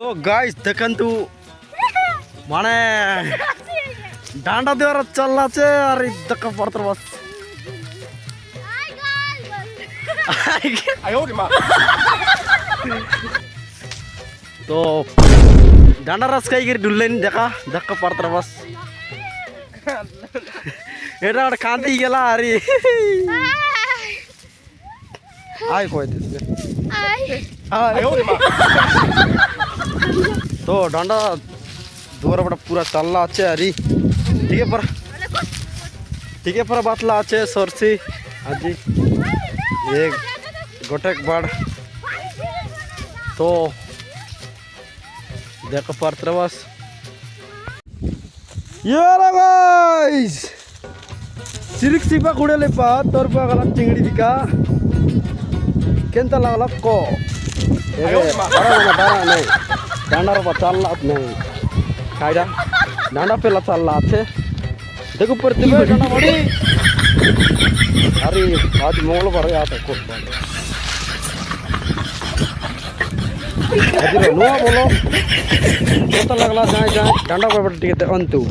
तो गाइस देखंतु माने डांडा द्वारा चलना चे अरे दक्का पड़तर बस आयो रे माँ तो डांडा रस का इगर डुल्लेन देखा दक्का पड़तर बस एटा और कांती गेला अरे आय कोई दिस आयो रे माँ तो डांडा दूर बड़ा पूरा चलना अच्छे अरे ठीक है पर बातला अच्छे सोरसी अजी एक गोटेक बाड़ तो देखो पार्त्र बस ये रहा गाइस सिरिक सिपा कुड़े ले पा तोर पा गलत चिंगड़ी दिका केंता लागला को बारा नहीं डांडा रो चलना नहीं कायदा डांडा पे ला चलना अच्छे देखो प्रतिभा डांडा बड़ी अरे आज मंगलवार आता कोट अरे नुआ बोलो केंता लागला जाए डांडा पे टिकट अंतु